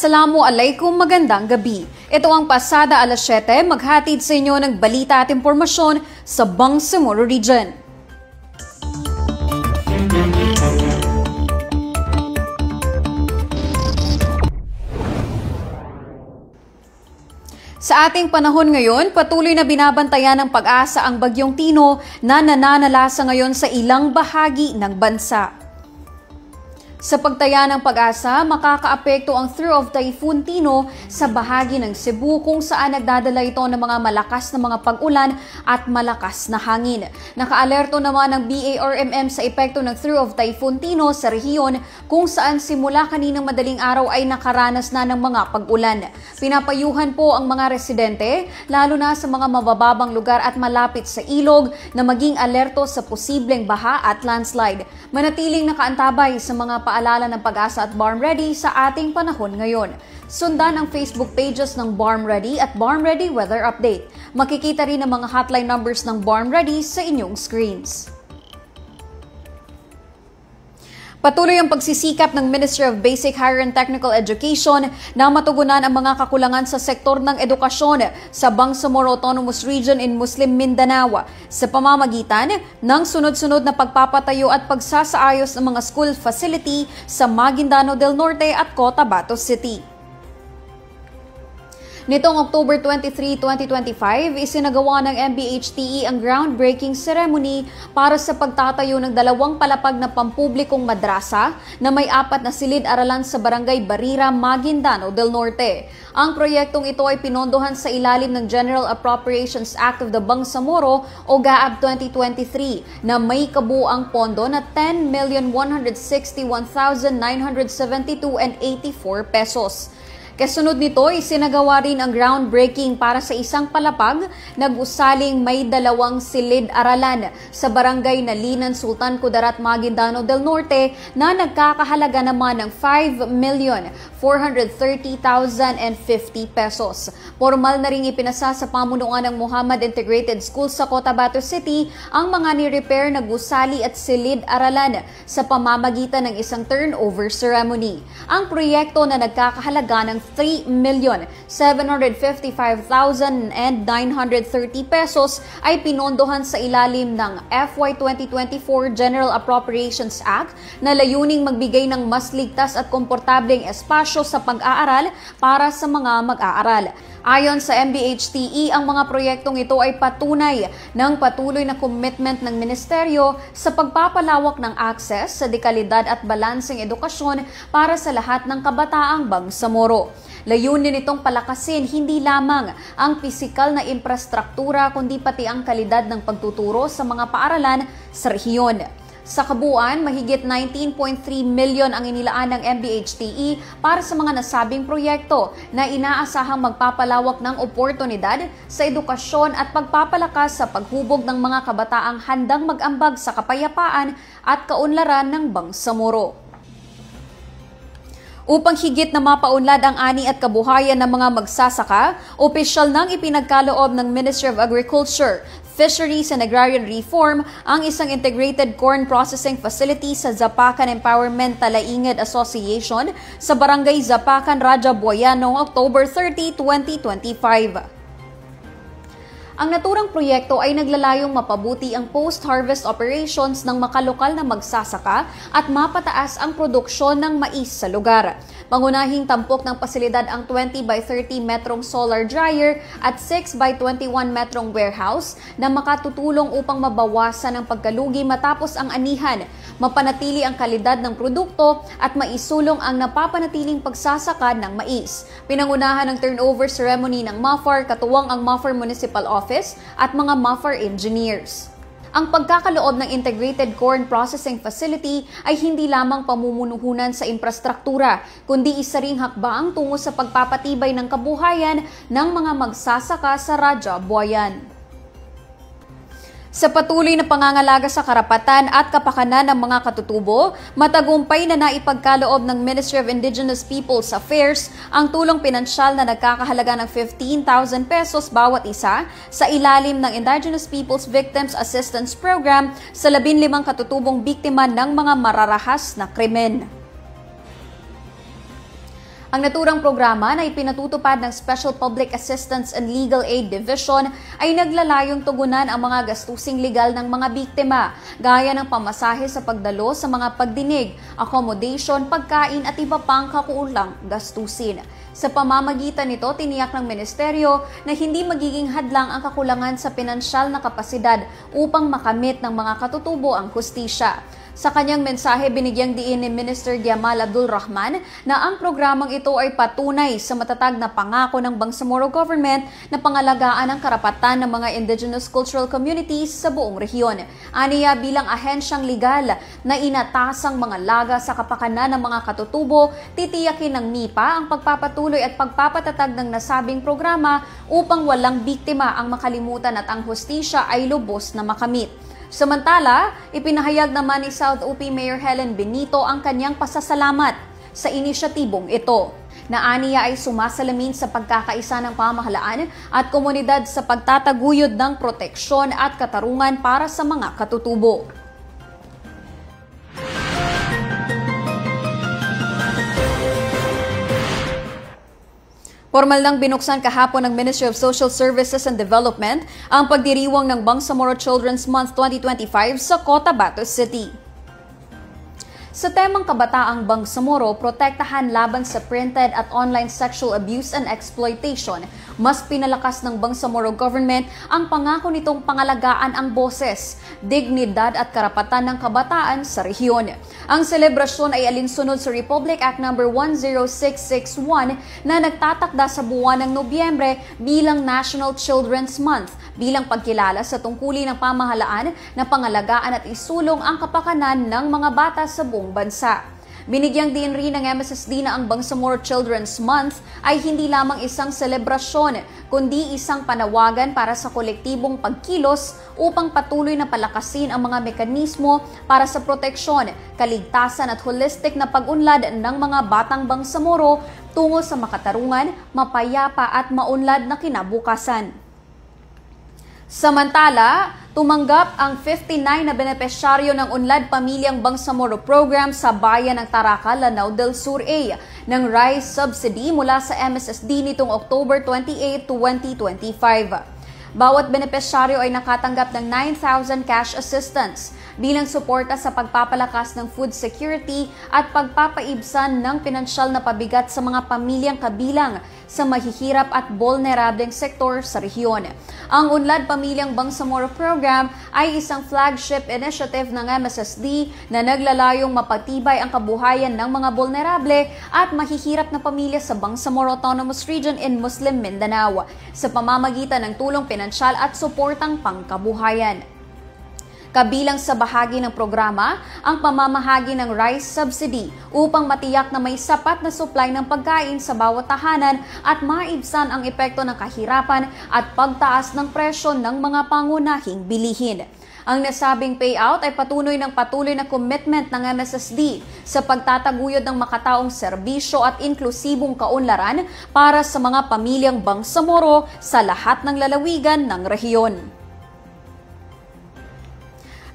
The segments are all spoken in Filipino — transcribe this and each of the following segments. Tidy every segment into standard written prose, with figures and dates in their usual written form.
Assalamualaikum, magandang gabi. Ito ang pasada alas 7, maghatid sa inyo ng balita at impormasyon sa Bangsamoro Region. Sa ating panahon ngayon, patuloy na binabantayan ng pag-asa ang Bagyong Tino na nananalasa ngayon sa ilang bahagi ng bansa. Sa pagtaya ng pag-asa, makakaapekto ang through of Typhoon Tino sa bahagi ng Cebu kung saan nagdadala ito ng mga malakas na mga pag-ulan at malakas na hangin. Nakaalerto naman ang BARMM sa epekto ng through of Typhoon Tino sa rehiyon kung saan simula kaninang madaling araw ay nakaranas na ng mga pag-ulan. Pinapayuhan po ang mga residente, lalo na sa mga mabababang lugar at malapit sa ilog, na maging alerto sa posibleng baha at landslide. Manatiling nakaantabay sa mga paalala ng pag-asa at Barm Ready sa ating panahon ngayon. Sundan ang Facebook pages ng Barm Ready at Barm Ready Weather Update. Makikita rin ang mga hotline numbers ng Barm Ready sa inyong screens. Patuloy ang pagsisikap ng Ministry of Basic, Higher and Technical Education na matugunan ang mga kakulangan sa sektor ng edukasyon sa Bangsamoro Autonomous Region in Muslim Mindanao sa pamamagitan ng sunod-sunod na pagpapatayo at pagsasaayos ng mga school facility sa Maguindanao del Norte at Cotabato City. Nitong October 23, 2025, isinagawa ng MBHTE ang groundbreaking ceremony para sa pagtatayo ng 2 palapag na pampublikong madrasa na may 4 na silid-aralan sa Barangay Barira, Maguindanao del Norte. Ang proyektong ito ay pinondohan sa ilalim ng General Appropriations Act of the Bangsamoro o GAAB 2023 na may kabuuang pondo na 10,161,972.84 pesos. Kasunod nito, isinagawa rin ang groundbreaking para sa isang palapag na gusaling may 2 silid-aralan sa barangay Nalinan, Sultan Kudarat, Maguindanao del Norte na nagkakahalaga naman ng 5,430,050 pesos. Formal na rin ipinasa sa pamunuan ng Muhammad Integrated School sa Cotabato City ang mga ni-repair na gusali at silid-aralan sa pamamagitan ng isang turnover ceremony. Ang proyekto na nagkakahalaga ng 3,755,930 pesos ay pinondohan sa ilalim ng FY 2024 General Appropriations Act na layuning magbigay ng mas ligtas at komportableng espasyo sa pag-aaral para sa mga mag-aaral. Ayon sa MBHTE, ang mga proyektong ito ay patunay ng patuloy na commitment ng ministeryo sa pagpapalawak ng access sa dekalidad at balanseng edukasyon para sa lahat ng kabataang Bangsamoro. Layunin nitong palakasin hindi lamang ang pisikal na infrastruktura kundi pati ang kalidad ng pagtuturo sa mga paaralan sa rehiyon. Sa kabuuan, mahigit 19.3 milyon ang inilaan ng MBHTE para sa mga nasabing proyekto na inaasahang magpapalawak ng oportunidad sa edukasyon at pagpapalakas sa paghubog ng mga kabataang handang mag-ambag sa kapayapaan at kaunlaran ng Bangsamoro. Upang higit na mapaunlad ang ani at kabuhayan ng mga magsasaka, opisyal nang ipinagkaloob ng Ministry of Agriculture, Fisheries and Agrarian Reform ang isang integrated corn processing facility sa Zapacan Empowerment Talaingid Association sa Barangay Zapacan, Raja Buayan noong October 30, 2025. Ang naturang proyekto ay naglalayong mapabuti ang post-harvest operations ng makalokal na magsasaka at mapataas ang produksyon ng mais sa lugar. Pangunahing tampok ng pasilidad ang 20 by 30 metrong solar dryer at 6 by 21 metrong warehouse na makatutulong upang mabawasan ang pagkalugi matapos ang anihan, mapanatili ang kalidad ng produkto at maisulong ang napapanatiling pagsasaka ng mais. Pinangunahan ng turnover ceremony ng MAFAR, katuwang ang MAFAR Municipal Office at mga MAFAR engineers. Ang pagkakaloob ng Integrated Corn Processing Facility ay hindi lamang pamumunuhunan sa infrastruktura, kundi isa ring hakbang tungo sa pagpapatibay ng kabuhayan ng mga magsasaka sa Raja Buayan. Sa patuloy na pangangalaga sa karapatan at kapakanan ng mga katutubo, matagumpay na naipagkaloob ng Ministry of Indigenous Peoples Affairs ang tulong pinansyal na nagkakahalaga ng 15,000 pesos bawat isa sa ilalim ng Indigenous Peoples Victims Assistance Program sa 15 katutubong biktima ng mga mararahas na krimen. Ang naturang programa na ipinatutupad ng Special Public Assistance and Legal Aid Division ay naglalayong tugunan ang mga gastusing legal ng mga biktima, gaya ng pamasahe sa pagdalo sa mga pagdinig, accommodation, pagkain at iba pang kakulang gastusin. Sa pamamagitan nito, tiniyak ng ministeryo na hindi magiging hadlang ang kakulangan sa pinansyal na kapasidad upang makamit ng mga katutubo ang hustisya. Sa kanyang mensahe, binigyang diin ni Minister Gamal Abdul Rahman na ang programang ito ay patunay sa matatag na pangako ng Bangsamoro Government na pangalagaan ang karapatan ng mga indigenous cultural communities sa buong rehiyon. Aniya, bilang ahensyang legal na inatasang mga laga sa kapakanan ng mga katutubo, titiyakin ng MIPA ang pagpapatuloy at pagpapatatag ng nasabing programa upang walang biktima ang makalimutan at ang hustisya ay lubos na makamit. Samantala, ipinahayag naman ni South UP Mayor Helen Benito ang kanyang pasasalamat sa inisyatibong ito, na aniya ay sumasalamin sa pagkakaisa ng pamahalaan at komunidad sa pagtataguyod ng proteksyon at katarungan para sa mga katutubo. Formal nang binuksan kahapon ng Ministry of Social Services and Development ang pagdiriwang ng Bangsamoro Children's Month 2025 sa Cotabato City. Sa temang Kabataang Bangsamoro, protektahan laban sa printed at online sexual abuse and exploitation, mas pinalakas ng Bangsamoro Government ang pangako nitong pangalagaan ang boses, dignidad at karapatan ng kabataan sa rehiyon. Ang selebrasyon ay alinsunod sa Republic Act No. 10661 na nagtatakda sa buwan ng Nobyembre bilang National Children's Month bilang pagkilala sa tungkulin ng pamahalaan na pangalagaan at isulong ang kapakanan ng mga bata sa buong bansa. Binigyang din rin ng MSSD na ang Bangsamoro Children's Month ay hindi lamang isang selebrasyon, kundi isang panawagan para sa kolektibong pagkilos upang patuloy na palakasin ang mga mekanismo para sa proteksyon, kaligtasan at holistic na pag-unlad ng mga batang Bangsamoro tungo sa makatarungan, mapayapa at maunlad na kinabukasan. Samantala, tumanggap ang 59 na benepisyaryo ng Unlad Pamilyang Bangsamoro Program sa bayan ng Taraca, Lanao del Sur A ng rice subsidy mula sa MSSD nitong October 28, 2025. Bawat benepisyaryo ay nakatanggap ng 9,000 cash assistance bilang suporta sa pagpapalakas ng food security at pagpapaibsan ng pinansyal na pabigat sa mga pamilyang kabilang sa mahihirap at vulnerableng sektor sa rehiyon. Ang Unlad Pamilyang Bangsamoro Program ay isang flagship initiative ng MSSD na naglalayong mapatibay ang kabuhayan ng mga vulnerable at mahihirap na pamilya sa Bangsamoro Autonomous Region in Muslim Mindanao sa pamamagitan ng tulong pinansyal at suportang pangkabuhayan. Kabilang sa bahagi ng programa ang pamamahagi ng rice subsidy upang matiyak na may sapat na supply ng pagkain sa bawat tahanan at maibsan ang epekto ng kahirapan at pagtaas ng presyo ng mga pangunahing bilihin. Ang nasabing payout ay patuloy na commitment ng MSSD sa pagtataguyod ng makataong serbisyo at inklusibong kaunlaran para sa mga pamilyang Bangsamoro sa lahat ng lalawigan ng rehiyon.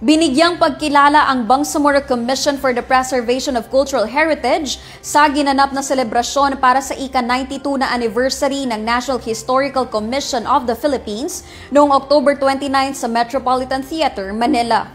Binigyang pagkilala ang Bangsamoro Commission for the Preservation of Cultural Heritage sa ginanap na selebrasyon para sa ika-92 na anniversary ng National Historical Commission of the Philippines noong October 29 sa Metropolitan Theater, Manila.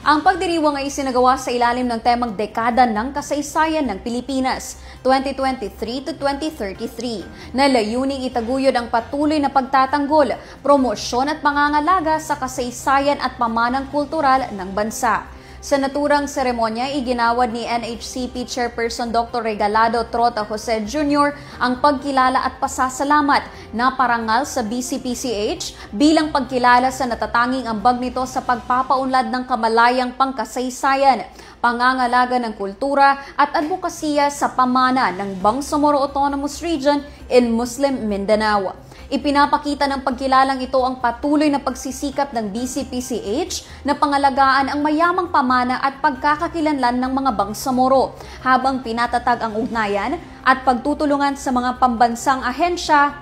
Ang pagdiriwang ay isinagawa sa ilalim ng temang Dekada ng Kasaysayan ng Pilipinas, 2023 to 2033, na layuning itaguyod ang patuloy na pagtatanggol, promosyon at pangangalaga sa kasaysayan at pamanang kultural ng bansa. Sa naturang seremonya, iginawad ni NHCP Chairperson Dr. Regalado Trota Jose Jr. ang pagkilala at pasasalamat na parangal sa BCPCH bilang pagkilala sa natatanging ambag nito sa pagpapaunlad ng kamalayang pangkasaysayan, pangangalaga ng kultura at advokasya sa pamana ng Bangsamoro Autonomous Region in Muslim Mindanao. Ipinapakita ng pagkilalang ito ang patuloy na pagsisikap ng BCPCH na pangalagaan ang mayamang pamana at pagkakakilanlan ng mga Bangsamoro habang pinatatag ang ugnayan at pagtutulungan sa mga pambansang ahensya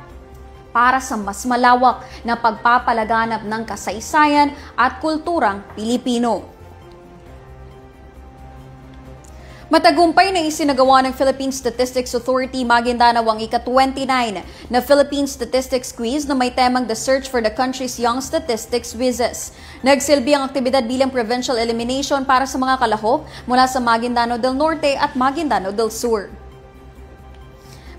para sa mas malawak na pagpapalaganap ng kasaysayan at kulturang Pilipino. Matagumpay na isinagawa ng Philippine Statistics Authority Maguindanao ang ika-29 na Philippine Statistics Quiz na may temang The Search for the Country's Young Statistics Whizzes. Nagsilbi ang aktibidad bilang provincial elimination para sa mga kalahok mula sa Maguindanao del Norte at Maguindanao del Sur.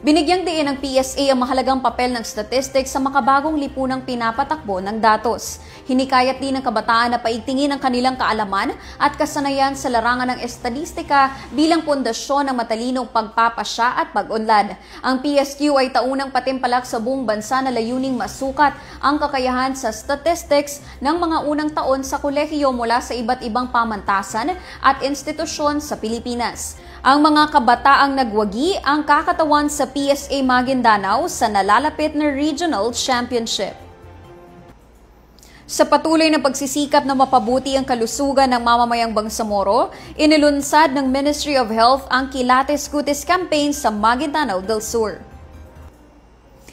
Binigyang diin ng PSA ang mahalagang papel ng statistics sa makabagong lipunang pinapatakbo ng datos. Hinikayat din ng kabataan na paigtingin ang kanilang kaalaman at kasanayan sa larangan ng estadistika bilang pundasyon ng matalinong pagpapasya at pag-unlad. Ang PSQ ay taunang patimpalak sa buong bansa na layuning masukat ang kakayahan sa statistics ng mga unang taon sa kolehiyo mula sa iba't ibang pamantasan at institusyon sa Pilipinas. Ang mga kabataang nagwagi ang kakatawan sa PSA Maguindanao sa nalalapit na Regional Championship. Sa patuloy na pagsisikap na mapabuti ang kalusugan ng mamamayang Bangsamoro, inilunsad ng Ministry of Health ang Kilates Cutis Campaign sa Maguindanao del Sur.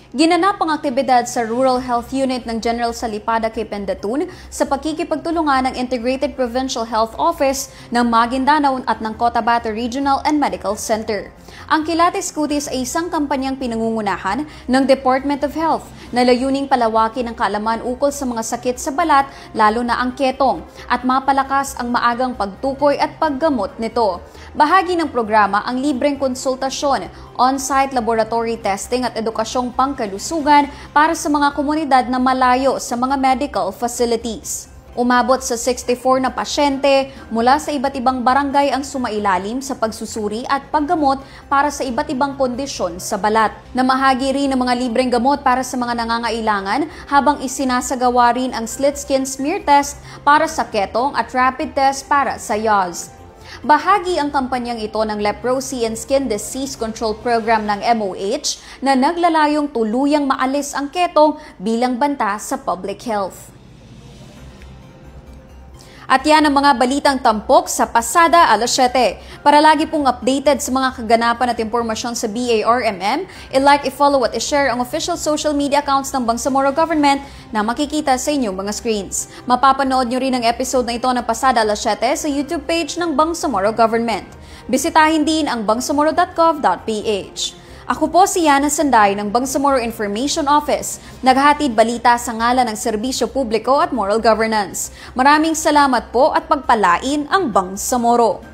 Ginanap ang aktibidad sa Rural Health Unit ng General Salipada kay Pendatun sa pakikipagtulungan ng Integrated Provincial Health Office ng Maguindanao at ng Cotabato Regional and Medical Center. Ang Kilates Cutis ay isang kampanyang pinangungunahan ng Department of Health na layuning palawakin ang kaalaman ukol sa mga sakit sa balat, lalo na ang ketong, at mapalakas ang maagang pagtukoy at paggamot nito. Bahagi ng programa ang libreng konsultasyon, on-site laboratory testing at edukasyong pangkalusugan para sa mga komunidad na malayo sa mga medical facilities. Umabot sa 64 na pasyente mula sa iba't ibang barangay ang sumailalim sa pagsusuri at paggamot para sa iba't ibang kondisyon sa balat. Namahagi rin ng mga libreng gamot para sa mga nangangailangan habang isinasagawa rin ang slit skin smear test para sa ketong at rapid test para sa Yaz. Bahagi ang kampanyang ito ng Leprosy and Skin Disease Control Program ng MOH na naglalayong tuluyang maalis ang ketong bilang banta sa public health. At yan ang mga balitang tampok sa Pasada alas 7. Para lagi pong updated sa mga kaganapan at impormasyon sa BARMM, i-like, i-follow at i-share ang official social media accounts ng Bangsamoro Government na makikita sa inyong mga screens. Mapapanood nyo rin ang episode na ito ng Pasada alas 7 sa YouTube page ng Bangsamoro Government. Bisitahin din ang bangsamoro.gov.ph. Ako po si Yana Sanday ng Bangsamoro Information Office, naghahatid balita sa ngalan ng serbisyo publiko at moral governance. Maraming salamat po at pagpalain ang Bangsamoro.